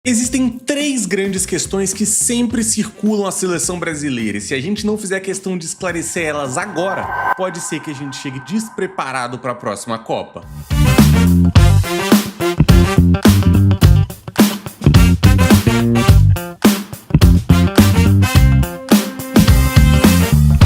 Existem três grandes questões que sempre circulam a seleção brasileira, e se a gente não fizer questão de esclarecer elas agora, pode ser que a gente chegue despreparado para a próxima Copa.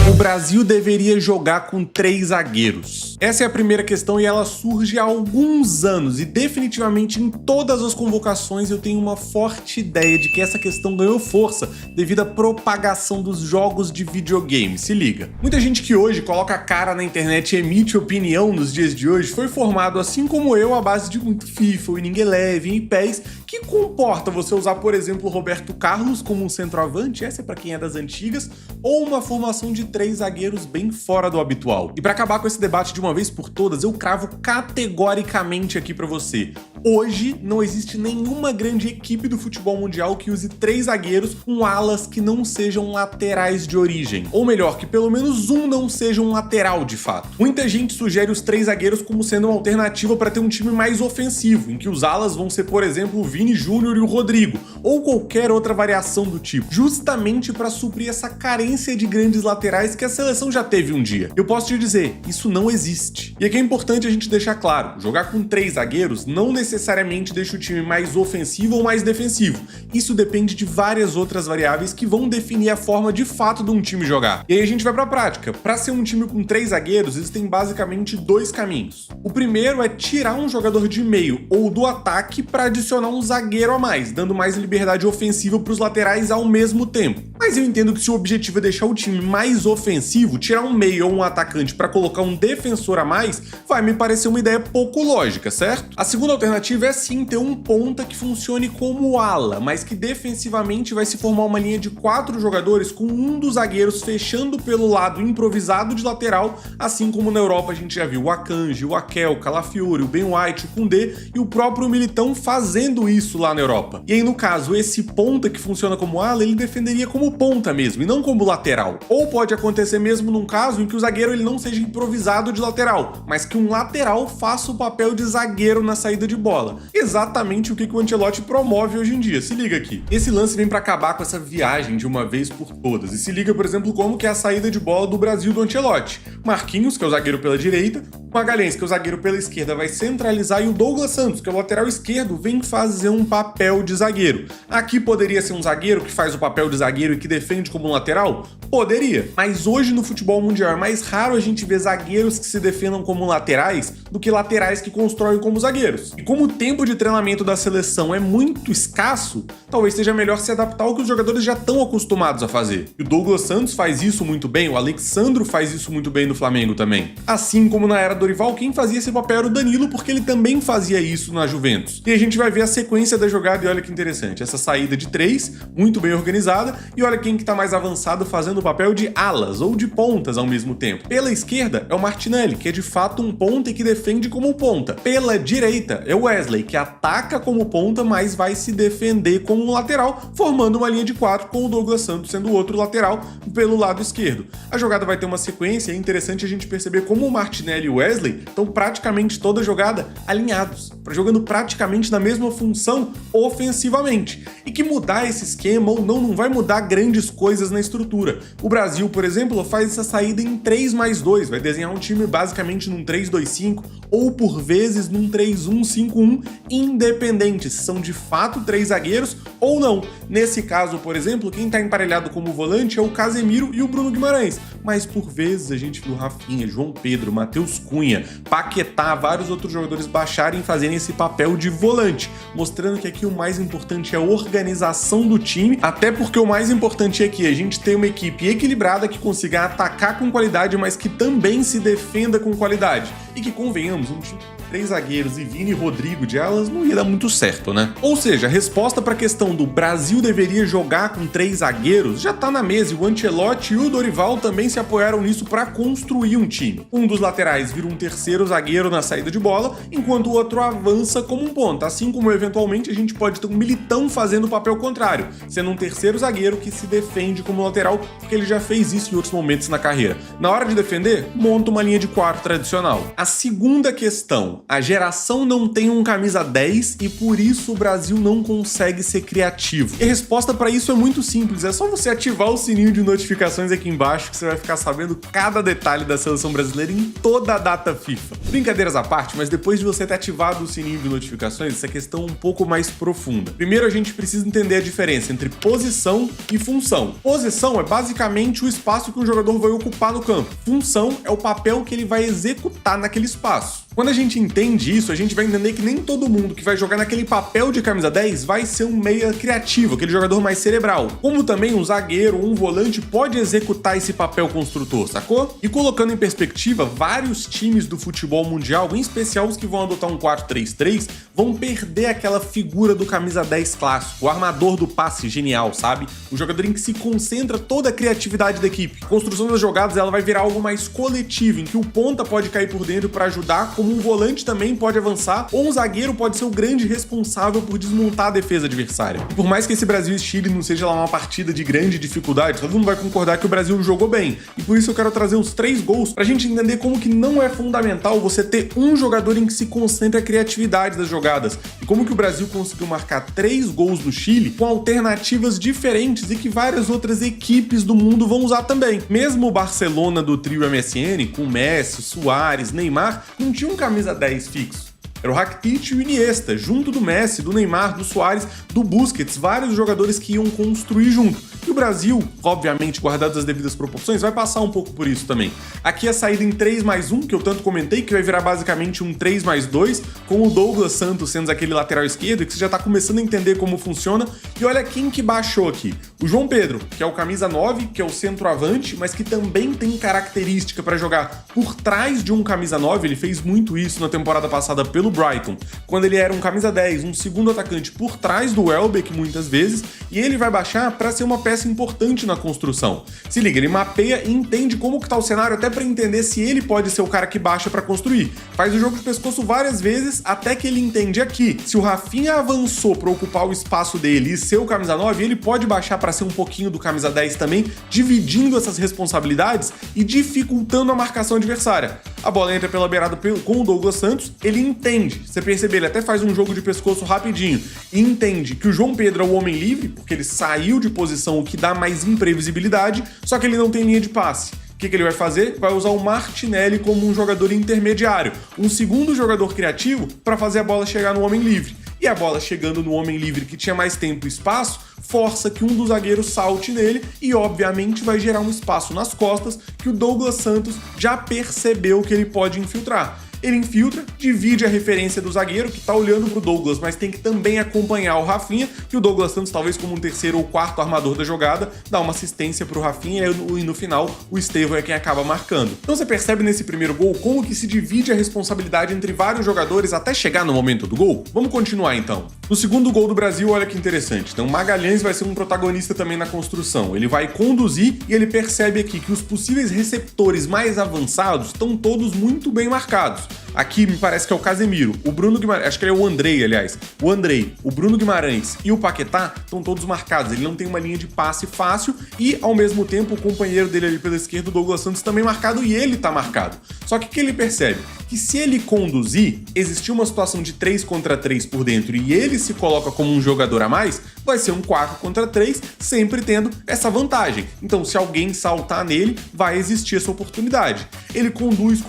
O Brasil deveria jogar com 3 zagueiros. Essa é a primeira questão e ela surge há alguns anos e definitivamente em todas as convocações eu tenho uma forte ideia de que essa questão ganhou força devido à propagação dos jogos de videogame. Se liga. Muita gente que hoje coloca a cara na internet e emite opinião nos dias de hoje foi formado, assim como eu, à base de muito FIFA, Winning Eleven e PES, que comporta você usar, por exemplo, Roberto Carlos como um centroavante, essa é pra quem é das antigas, ou uma formação de 3 zagueiros bem fora do habitual. E pra acabar com esse debate de uma vez por todas, eu cravo categoricamente aqui pra você. Hoje não existe nenhuma grande equipe do futebol mundial que use 3 zagueiros com alas que não sejam laterais de origem. Ou melhor, que pelo menos um não seja um lateral de fato. Muita gente sugere os 3 zagueiros como sendo uma alternativa para ter um time mais ofensivo, em que os alas vão ser, por exemplo, o Vini Júnior e o Rodrigo, ou qualquer outra variação do tipo, justamente para suprir essa carência de grandes laterais que a seleção já teve um dia. Eu posso te dizer, isso não existe. E aqui é importante a gente deixar claro, jogar com 3 zagueiros não necessariamente deixa o time mais ofensivo ou mais defensivo. Isso depende de várias outras variáveis que vão definir a forma de fato de um time jogar. E aí a gente vai pra prática. Para ser um time com 3 zagueiros, existem basicamente 2 caminhos. O primeiro é tirar um jogador de meio ou do ataque para adicionar um zagueiro a mais, dando mais liberdade ofensiva para os laterais ao mesmo tempo. Mas eu entendo que se o objetivo é deixar o time mais ofensivo, tirar um meio ou um atacante para colocar um defensor a mais, vai me parecer uma ideia pouco lógica, certo? A segunda alternativa é sim ter um ponta que funcione como ala, mas que defensivamente vai se formar uma linha de 4 jogadores com um dos zagueiros fechando pelo lado improvisado de lateral, assim como na Europa a gente já viu o Akanji, o Akel, o Calafiori, o Ben White, o Koundé e o próprio Militão fazendo isso lá na Europa. E aí no caso, esse ponta que funciona como ala, ele defenderia como ponta mesmo e não como lateral. Ou pode acontecer mesmo num caso em que o zagueiro ele não seja improvisado de lateral, mas que um lateral faça o papel de zagueiro na saída de bola. Exatamente o que o Ancelotti promove hoje em dia, se liga aqui. Esse lance vem para acabar com essa viagem de uma vez por todas, e se liga, por exemplo, como que é a saída de bola do Brasil do Ancelotti. Marquinhos, que é o zagueiro pela direita, Magalhães, que é o zagueiro pela esquerda, vai centralizar, e o Douglas Santos, que é o lateral esquerdo, vem fazer um papel de zagueiro. Aqui poderia ser um zagueiro que faz o papel de zagueiro e que defende como um lateral? Poderia, mas hoje no futebol mundial é mais raro a gente ver zagueiros que se defendam como laterais do que laterais que constroem como zagueiros. E como o tempo de treinamento da seleção é muito escasso, talvez seja melhor se adaptar ao que os jogadores já estão acostumados a fazer. E o Douglas Santos faz isso muito bem, o Alexandro faz isso muito bem no Flamengo também. Assim como na era do Dorival, quem fazia esse papel era o Danilo, porque ele também fazia isso na Juventus. E a gente vai ver a sequência da jogada e olha que interessante, essa saída de 3, muito bem organizada, e olha quem que tá mais avançado fazendo o papel de alas ou de pontas ao mesmo tempo. Pela esquerda é o Martinelli, que é de fato um ponta e que defende como ponta. Pela direita é o Wesley, que ataca como ponta, mas vai se defender como um lateral, formando uma linha de 4 com o Douglas Santos sendo o outro lateral pelo lado esquerdo. A jogada vai ter uma sequência, é interessante a gente perceber como o Martinelli e o Wesley estão praticamente toda a jogada alinhados, jogando praticamente na mesma função ofensivamente. E que mudar esse esquema ou não vai mudar grandes coisas na estrutura. O Brasil, por exemplo, faz essa saída em 3+2, vai desenhar um time basicamente num 3-2-5 ou por vezes num 3-1-5-1, independente se são de fato 3 zagueiros ou não. Nesse caso, por exemplo, quem está emparelhado como volante é o Casemiro e o Bruno Guimarães, mas por vezes a gente viu Rafinha, João Pedro, Matheus Cunha, Paquetá, vários outros jogadores baixarem e fazerem esse papel de volante, mostrando que aqui o mais importante é a organização do time, até porque o mais importante é que a gente tenha uma equipe equilibrada que consiga atacar com qualidade, mas que também se defenda com qualidade. E que, convenhamos, um time com 3 zagueiros e Vini e Rodrigo de alas não ia dar muito certo, né? Ou seja, a resposta para a questão do Brasil deveria jogar com 3 zagueiros já tá na mesa, e o Ancelotti e o Dorival também se apoiaram nisso para construir um time. Um dos laterais vira um terceiro zagueiro na saída de bola, enquanto o outro avança como um ponta, assim como eventualmente a gente pode ter um Militão fazendo o papel contrário, sendo um terceiro zagueiro que se defende como lateral, porque ele já fez isso em outros momentos na carreira. Na hora de defender, monta uma linha de 4 tradicional. A segunda questão, A geração não tem um camisa 10 e por isso o Brasil não consegue ser criativo. E a resposta para isso é muito simples, é só você ativar o sininho de notificações aqui embaixo que você vai ficar sabendo cada detalhe da seleção brasileira em toda a data FIFA. Brincadeiras à parte, mas depois de você ter ativado o sininho de notificações, essa questão é um pouco mais profunda. Primeiro a gente precisa entender a diferença entre posição e função. Posição é basicamente o espaço que um jogador vai ocupar no campo. Função é o papel que ele vai executar naquele espaço. Quando a gente entende isso, a gente vai entender que nem todo mundo que vai jogar naquele papel de camisa 10 vai ser um meia criativo, aquele jogador mais cerebral. Como também um zagueiro ou um volante pode executar esse papel construtor, sacou? E colocando em perspectiva, vários times do futebol mundial, em especial os que vão adotar um 4-3-3, vão perder aquela figura do camisa 10 clássico, o armador do passe genial, sabe? O jogador em que se concentra toda a criatividade da equipe. A construção das jogadas ela vai virar algo mais coletivo, em que o ponta pode cair por dentro para ajudar, como um volante também pode avançar, ou um zagueiro pode ser o grande responsável por desmontar a defesa adversária. E por mais que esse Brasil e Chile não seja lá uma partida de grande dificuldade, todo mundo vai concordar que o Brasil jogou bem. E por isso eu quero trazer os 3 gols pra gente entender como que não é fundamental você ter um jogador em que se concentre a criatividade das jogadas. E como que o Brasil conseguiu marcar 3 gols no Chile com alternativas diferentes e que várias outras equipes do mundo vão usar também. Mesmo o Barcelona do trio MSN, com Messi, Suárez, Neymar, não tinha um camisa 10 fixo. Era o Rakitic e o Iniesta, junto do Messi, do Neymar, do Suárez, do Busquets, vários jogadores que iam construir junto. E o Brasil, obviamente, guardadas as devidas proporções, vai passar um pouco por isso também. Aqui a saída em 3+1, que eu tanto comentei, que vai virar basicamente um 3+2, com o Douglas Santos sendo aquele lateral esquerdo, que você já tá começando a entender como funciona. E olha quem que baixou aqui. O João Pedro, que é o camisa 9, que é o centroavante, mas que também tem característica para jogar por trás de um camisa 9, ele fez muito isso na temporada passada pelo Brighton, quando ele era um camisa 10, um segundo atacante por trás do Welbeck muitas vezes, e ele vai baixar para ser uma peça importante na construção. Se liga, ele mapeia e entende como que tá o cenário até para entender se ele pode ser o cara que baixa para construir. Faz o jogo de pescoço várias vezes até que ele entende aqui. Se o Rafinha avançou para ocupar o espaço dele e ser o camisa 9, ele pode baixar para ser um pouquinho do camisa 10 também, dividindo essas responsabilidades e dificultando a marcação adversária. A bola entra pela beirada com o Douglas Santos, ele entende. Você percebe, ele até faz um jogo de pescoço rapidinho e entende que o João Pedro é o homem livre, porque ele saiu de posição, o que dá mais imprevisibilidade, só que ele não tem linha de passe. O que ele vai fazer? Vai usar o Martinelli como um jogador intermediário, um segundo jogador criativo para fazer a bola chegar no homem livre. E a bola chegando no homem livre que tinha mais tempo e espaço, força que um dos zagueiros salte nele e obviamente vai gerar um espaço nas costas que o Douglas Santos já percebeu que ele pode infiltrar. Ele infiltra, divide a referência do zagueiro, que tá olhando pro Douglas, mas tem que também acompanhar o Rafinha, que o Douglas Santos, talvez como um terceiro ou quarto armador da jogada, dá uma assistência pro Rafinha e no final o Estevão é quem acaba marcando. Então você percebe nesse primeiro gol como que se divide a responsabilidade entre vários jogadores até chegar no momento do gol? Vamos continuar então. No segundo gol do Brasil, olha que interessante. Então Magalhães vai ser um protagonista também na construção. Ele vai conduzir e ele percebe aqui que os possíveis receptores mais avançados estão todos muito bem marcados. Aqui me parece que é o Casemiro, o Bruno Guimarães, acho que ele é o Andrei, aliás. O Andrei, o Bruno Guimarães e o Paquetá estão todos marcados. Ele não tem uma linha de passe fácil e, ao mesmo tempo, o companheiro dele ali pela esquerda, o Douglas Santos, também marcado e ele tá marcado. Só que o que ele percebe? Que se ele conduzir, existir uma situação de 3 contra 3 por dentro e ele se coloca como um jogador a mais, vai ser um 4 contra 3, sempre tendo essa vantagem. Então, se alguém saltar nele, vai existir essa oportunidade. Ele conduz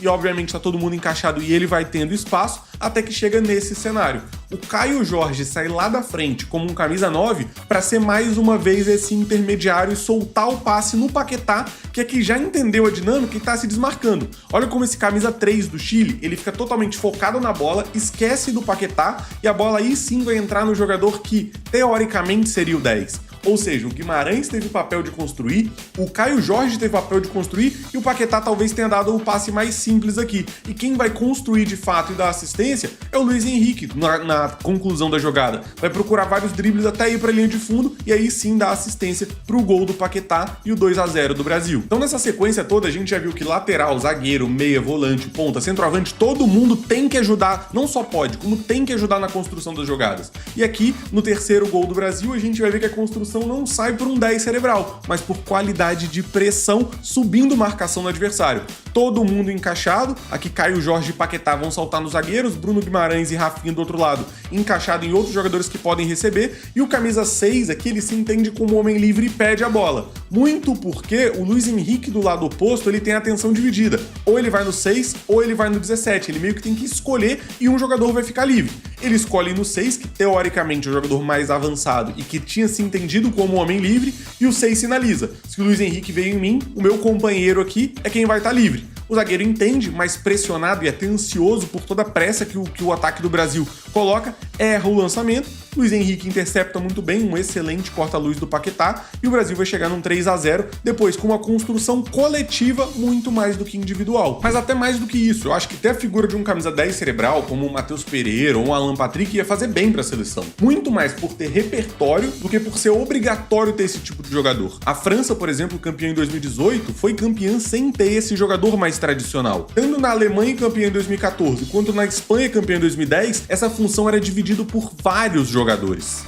e, obviamente, tá todo mundo encaixado e ele vai tendo espaço até que chega nesse cenário. O Caio Jorge sai lá da frente como um camisa 9 para ser mais uma vez esse intermediário e soltar o passe no Paquetá, que aqui já entendeu a dinâmica e tá se desmarcando. Olha como esse camisa 3 do Chile, ele fica totalmente focado na bola, esquece do Paquetá e a bola aí sim vai entrar no jogador que teoricamente seria o 10. Ou seja, o Guimarães teve o papel de construir, o Caio Jorge teve o papel de construir e o Paquetá talvez tenha dado o passe mais simples aqui. E quem vai construir de fato e dar assistência é o Luiz Henrique na conclusão da jogada. Vai procurar vários dribles até ir para a linha de fundo e aí sim dar assistência para o gol do Paquetá e o 2-0 do Brasil. Então nessa sequência toda a gente já viu que lateral, zagueiro, meia, volante, ponta, centroavante, todo mundo tem que ajudar, não só pode, como tem que ajudar na construção das jogadas. E aqui no terceiro gol do Brasil a gente vai ver que a construção seleção não sai por um 10 cerebral, mas por qualidade de pressão, subindo marcação no adversário. Todo mundo encaixado, aqui Caio Jorge e Paquetá vão saltar nos zagueiros, Bruno Guimarães e Rafinha do outro lado encaixado em outros jogadores que podem receber, e o camisa 6 aqui ele se entende como homem livre e pede a bola. Muito porque o Luiz Henrique do lado oposto ele tem a atenção dividida, ou ele vai no 6 ou ele vai no 17, ele meio que tem que escolher e um jogador vai ficar livre. Ele escolhe no 6, que teoricamente é o jogador mais avançado e que tinha se entendido como homem livre, e o 6 sinaliza: se o Luiz Henrique veio em mim, o meu companheiro aqui é quem vai estar livre. O zagueiro entende, mas pressionado e até ansioso por toda a pressa que o ataque do Brasil coloca, erra o lançamento. Luiz Henrique intercepta muito bem, um excelente corta-luz do Paquetá, e o Brasil vai chegar num 3-0, depois com uma construção coletiva muito mais do que individual. Mas até mais do que isso, eu acho que até a figura de um camisa 10 cerebral, como o Matheus Pereira ou o Alan Patrick, ia fazer bem para a seleção. Muito mais por ter repertório do que por ser obrigatório ter esse tipo de jogador. A França, por exemplo, campeã em 2018, foi campeã sem ter esse jogador mais tradicional. Tanto na Alemanha campeã em 2014, quanto na Espanha campeã em 2010, essa função era dividida por vários jogadores.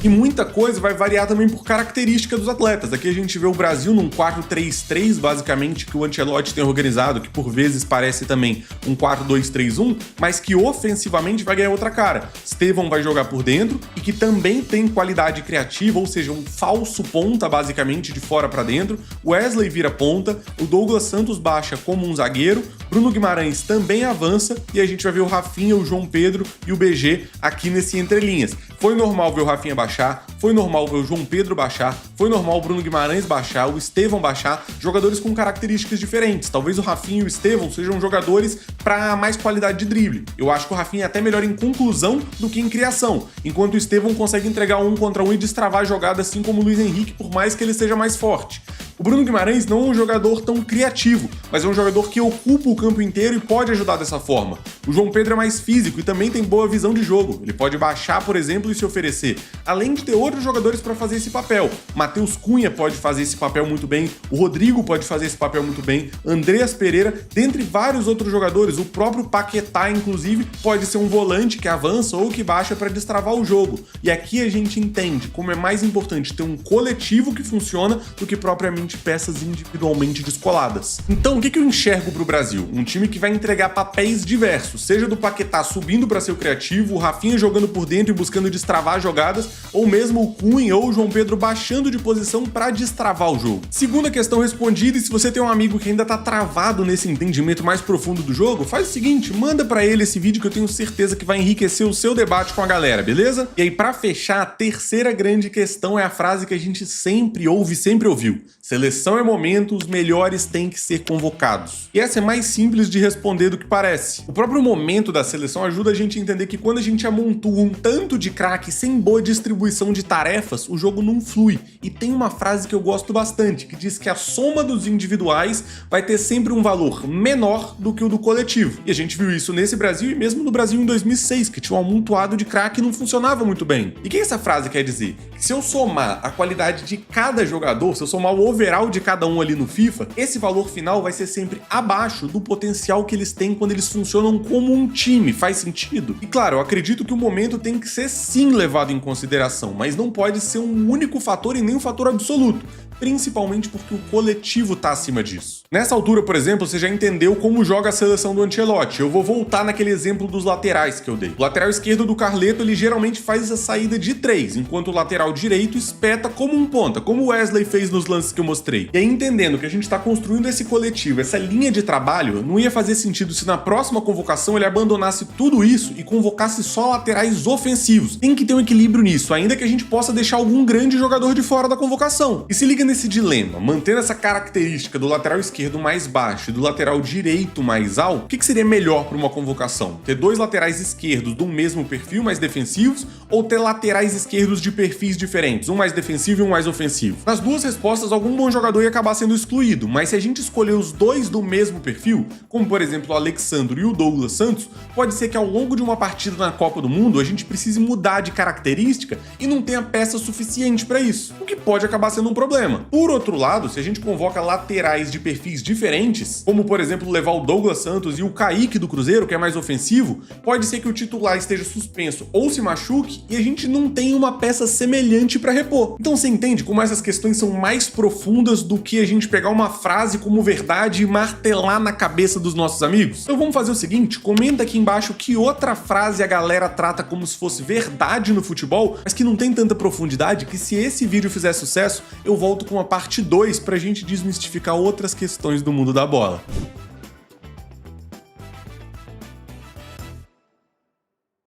E muita coisa vai variar também por característica dos atletas. Aqui a gente vê o Brasil num 4-3-3, basicamente, que o Ancelotti tem organizado, que por vezes parece também um 4-2-3-1, mas que ofensivamente vai ganhar outra cara. Estevão vai jogar por dentro e que também tem qualidade criativa, ou seja, um falso ponta, basicamente, de fora para dentro. Wesley vira ponta, o Douglas Santos baixa como um zagueiro, Bruno Guimarães também avança, e a gente vai ver o Rafinha, o João Pedro e o BG aqui nesse entrelinhas. Foi normal ver o Rafinha baixar, foi normal ver o João Pedro baixar, foi normal o Bruno Guimarães baixar, o Estevão baixar, jogadores com características diferentes. Talvez o Rafinha e o Estevão sejam jogadores para mais qualidade de drible. Eu acho que o Rafinha é até melhor em conclusão do que em criação, enquanto o Estevão consegue entregar um contra um e destravar a jogada, assim como o Luiz Henrique, por mais que ele seja mais forte. O Bruno Guimarães não é um jogador tão criativo, mas é um jogador que ocupa o campo inteiro e pode ajudar dessa forma. O João Pedro é mais físico e também tem boa visão de jogo. Ele pode baixar, por exemplo, e se oferecer, além de ter outros jogadores para fazer esse papel. Matheus Cunha pode fazer esse papel muito bem, o Rodrigo pode fazer esse papel muito bem, Andreas Pereira, dentre vários outros jogadores. O próprio Paquetá, inclusive, pode ser um volante que avança ou que baixa para destravar o jogo. E aqui a gente entende como é mais importante ter um coletivo que funciona do que propriamente peças individualmente descoladas. Então, o que eu enxergo para o Brasil? Um time que vai entregar papéis diversos, seja do Paquetá subindo para ser o criativo, o Rafinha jogando por dentro e buscando destravar jogadas, ou mesmo o Cunha ou o João Pedro baixando de posição para destravar o jogo. Segunda questão respondida, e se você tem um amigo que ainda tá travado nesse entendimento mais profundo do jogo, faz o seguinte, manda para ele esse vídeo que eu tenho certeza que vai enriquecer o seu debate com a galera, beleza? E aí, para fechar, a terceira grande questão é a frase que a gente sempre ouve, sempre ouviu: seleção é momento, os melhores têm que ser convocados. E essa é mais simples de responder do que parece. O próprio momento da seleção ajuda a gente a entender que quando a gente amontoa um tanto de craque sem boa distribuição de tarefas, o jogo não flui. E tem uma frase que eu gosto bastante, que diz que a soma dos individuais vai ter sempre um valor menor do que o do coletivo. E a gente viu isso nesse Brasil e mesmo no Brasil em 2006, que tinha um amontoado de craque e não funcionava muito bem. E o que essa frase quer dizer? Que se eu somar a qualidade de cada jogador, se eu somar o overall de cada um ali no FIFA, esse valor final vai ser sempre abaixo do potencial que eles têm quando eles funcionam como um time. Faz sentido? E claro, eu acredito que o momento tem que ser sim levado em consideração, mas não pode ser um único fator e nem um fator absoluto, principalmente porque o coletivo tá acima disso. Nessa altura, por exemplo, você já entendeu como joga a seleção do Ancelotti. Eu vou voltar naquele exemplo dos laterais que eu dei. O lateral esquerdo do Carleto, ele geralmente faz a saída de 3, enquanto o lateral direito espeta como um ponta, como o Wesley fez nos lances que eu mostrei. E aí, entendendo que a gente tá construindo esse coletivo, essa linha de trabalho, não ia fazer sentido se na próxima convocação ele abandonasse tudo isso e convocasse só laterais ofensivos. Tem que ter um equilíbrio nisso, ainda que a gente possa deixar algum grande jogador de fora da convocação. E se liga nesse dilema, mantendo essa característica do lateral esquerdo mais baixo e do lateral direito mais alto, o que seria melhor para uma convocação? Ter dois laterais esquerdos do mesmo perfil, mais defensivos, ou ter laterais esquerdos de perfis diferentes, um mais defensivo e um mais ofensivo? Nas duas respostas, algum bom jogador ia acabar sendo excluído, mas se a gente escolher os dois do mesmo perfil, como por exemplo o Alexandro e o Douglas Douglas Santos, pode ser que ao longo de uma partida na Copa do Mundo a gente precise mudar de característica e não tenha peça suficiente para isso, o que pode acabar sendo um problema. Por outro lado, se a gente convoca laterais de perfis diferentes, como por exemplo levar o Douglas Santos e o Kaique do Cruzeiro, que é mais ofensivo, pode ser que o titular esteja suspenso ou se machuque e a gente não tenha uma peça semelhante para repor. Então você entende como essas questões são mais profundas do que a gente pegar uma frase como verdade e martelar na cabeça dos nossos amigos? Então vamos fazer o seguinte, comenta aqui embaixo que outra frase a galera trata como se fosse verdade no futebol, mas que não tem tanta profundidade, que se esse vídeo fizer sucesso, eu volto com a parte 2 pra gente desmistificar outras questões do mundo da bola.